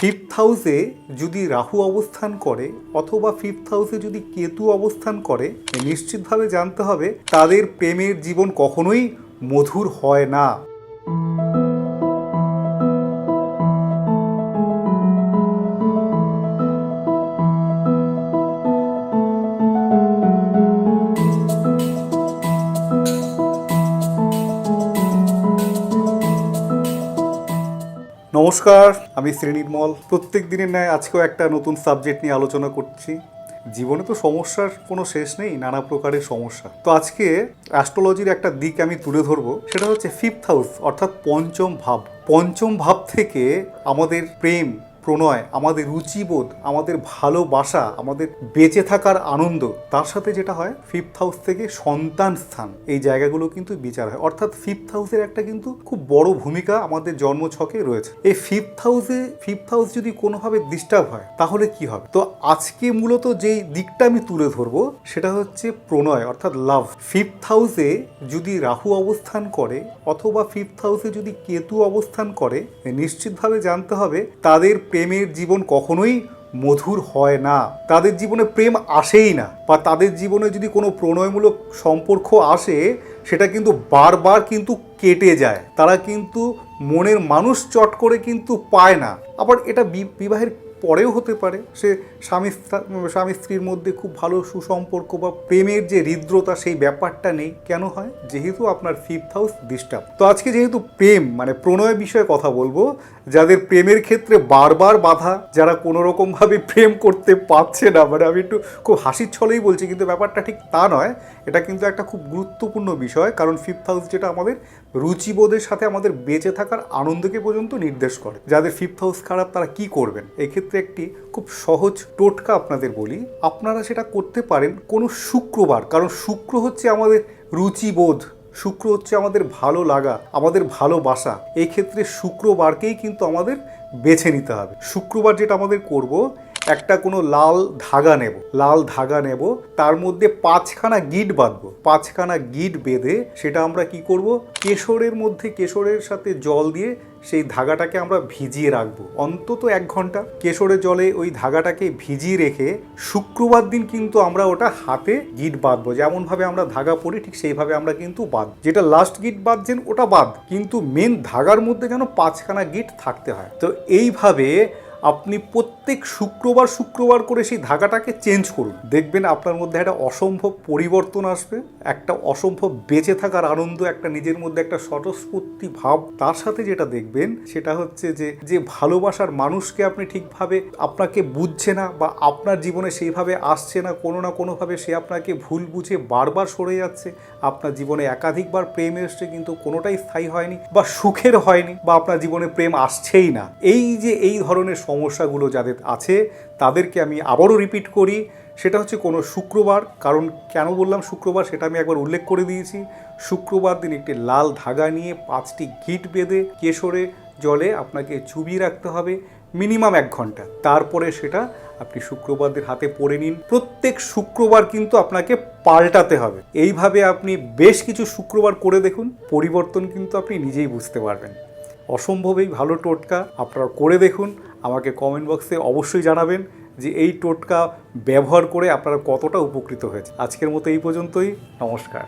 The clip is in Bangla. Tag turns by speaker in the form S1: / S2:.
S1: ফিফথ হাউসে যদি রাহু অবস্থান করে অথবা ফিফথ হাউসে যদি কেতু অবস্থান করে, নিশ্চিতভাবে জানতে হবে তাদের প্রেমের জীবন কখনোই মধুর হয় না। নমস্কার, আমি শ্রীনির্মল। প্রত্যেক দিনের ন্যায় আজকেও একটা নতুন সাবজেক্ট নিয়ে আলোচনা করছি। জীবনে তো সমস্যার কোনো শেষ নেই, নানা প্রকারের সমস্যা। তো আজকে অ্যাস্ট্রোলজির একটা দিক আমি তুলে ধরবো, সেটা হচ্ছে ফিফথ হাউস অর্থাৎ পঞ্চম ভাব। পঞ্চম ভাব থেকে আমাদের প্রেম, প্রণয়, আমাদের রুচিবোধ, আমাদের ভালোবাসা, আমাদের বেঁচে থাকার আনন্দ, তার সাথে যেটা হয় ফিফথ হাউস থেকে সন্তান স্থান, এই জায়গাগুলো কিন্তু বিচার হয়। অর্থাৎ ফিফথ হাউসের একটা কিন্তু খুব বড় ভূমিকা আমাদের জন্মছকে রয়েছে। এই ফিফথ হাউস যদি কোনোভাবে ডিস্টার্ব হয় তাহলে কি হবে? তো আজকে মূলত যেই দিকটা আমি তুলে ধরবো সেটা হচ্ছে প্রণয় অর্থাৎ লাভ। ফিফথ হাউসে যদি রাহু অবস্থান করে অথবা ফিফথ হাউসে যদি কেতু অবস্থান করে, নিশ্চিতভাবে জানতে হবে তাদের প্রেমের জীবন কখনোই মধুর হয় না। তাদের জীবনে প্রেম আসেই না, বা তাদের জীবনে যদি কোনো প্রণয়মূলক সম্পর্ক আসে সেটা কিন্তু বারবার কিন্তু কেটে যায়। তারা কিন্তু মনের মানুষ চট করে কিন্তু পায় না। আবার এটা বিবাহের পরেও হতে পারে, সে স্বামী স্ত্রীর মধ্যে খুব ভালো সুসম্পর্ক বা প্রেমের যে হৃদ্রতা সেই ব্যাপারটা নেই। কেন হয়? যেহেতু আপনার ফিফথ হাউস ডিস্টার্ব। তো আজকে যেহেতু প্রেম প্রণয় বিষয়ে কথা বলবো, যাদের প্রেমের ক্ষেত্রে বারবার বাধা, যারা কোনো রকমভাবে প্রেম করতে পারছে না, আমি একটু খুব হাসির ছলেই বলছি, কিন্তু ব্যাপারটা ঠিক তা নয়। এটা কিন্তু একটা খুব গুরুত্বপূর্ণ বিষয়, কারণ ফিফথ হাউস যেটা আমাদের রুচিবোধের সাথে আমাদের বেঁচে থাকার আনন্দকে পর্যন্ত নির্দেশ করে। যাদের ফিফথ হাউস খারাপ তারা কি করবেন? এক্ষেত্রে একটি খুব সহজ টোটকা আপনাদের বলি। আপনারা সেটা করতে পারেন কোনো শুক্রবার, কারণ শুক্র হচ্ছে আমাদের রুচিবোধ, শুক্র হচ্ছে আমাদের ভালো লাগা, আমাদের ভালোবাসা। এই ক্ষেত্রে শুক্রবারকেই কিন্তু আমাদের বেছে নিতে হবে। শুক্রবার যেটা আমাদের করব, একটা কোনো লাল ধাগা নেব, তার মধ্যে 5খানা গিট বাঁধবো। 5খানা গিট বেঁধে সেটা আমরা কি করব, কেশরের সাথে জল দিয়ে সেই ধাগাটাকে আমরা ভিজিয়ে রাখবো অন্তত 1 ঘন্টা। কেশরের জলে ওই ধাগাটাকে ভিজিয়ে রেখে শুক্রবার দিন কিন্তু আমরা ওটা হাতে গিট বাঁধবো। যেমনভাবে আমরা ধাগা পরি ঠিক সেইভাবে আমরা কিন্তু যেটা লাস্ট গিট বাঁধছেন ওটা বাদ, কিন্তু মেন ধাগার মধ্যে যেন 5খানা গিট থাকতে হয়। তো এইভাবে আপনি প্রত্যেক শুক্রবার করে সেই ধাগাটাকে চেঞ্জ করুন। দেখবেন আপনার মধ্যে একটা অসম্ভব পরিবর্তন আসবে, একটা অসম্ভব বেঁচে থাকার আনন্দ, একটা নিজের মধ্যে একটা স্বতঃস্ফূর্তি ভাব। তার সাথে যেটা দেখবেন সেটা হচ্ছে যে ভালোবাসার মানুষকে আপনি ঠিকভাবে আপনাকে বুঝছে না, বা আপনার জীবনে সেইভাবে আসছে না, কোনো না কোনোভাবে সে আপনাকে ভুল বুঝে বারবার সরে যাচ্ছে। আপনার জীবনে একাধিকবার প্রেম এসছে কিন্তু কোনোটাই স্থায়ী হয়নি বা সুখের হয়নি, বা আপনার জীবনে প্রেম আসছেই না। এই ধরনের সমস্যাগুলো যাদের আছে তাদেরকে আমি আবারও রিপিট করি, সেটা হচ্ছে কোনো শুক্রবার। কারণ কেন বললাম শুক্রবার সেটা আমি একবার উল্লেখ করে দিয়েছি। শুক্রবার দিন একটি লাল ধাগা নিয়ে 5টি গিট বেঁধে কেশরে জলে আপনাকে চুবিয়ে রাখতে হবে মিনিমাম 1 ঘন্টা। তারপরে সেটা আপনি শুক্রবারদের হাতে পরে নিন। প্রত্যেক শুক্রবার কিন্তু আপনাকে পাল্টাতে হবে। এইভাবে আপনি বেশ কিছু শুক্রবার করে দেখুন, পরিবর্তন কিন্তু আপনি নিজেই বুঝতে পারবেন। অসম্ভবই ভালো টোটকা, আপনারা করে দেখুন। আমাকে কমেন্ট বক্সে অবশ্যই জানাবেন যে এই টোটকা ব্যবহার করে আপনারা কতটা উপকৃত হয়েছে। আজকের মতো এই পর্যন্তই। নমস্কার।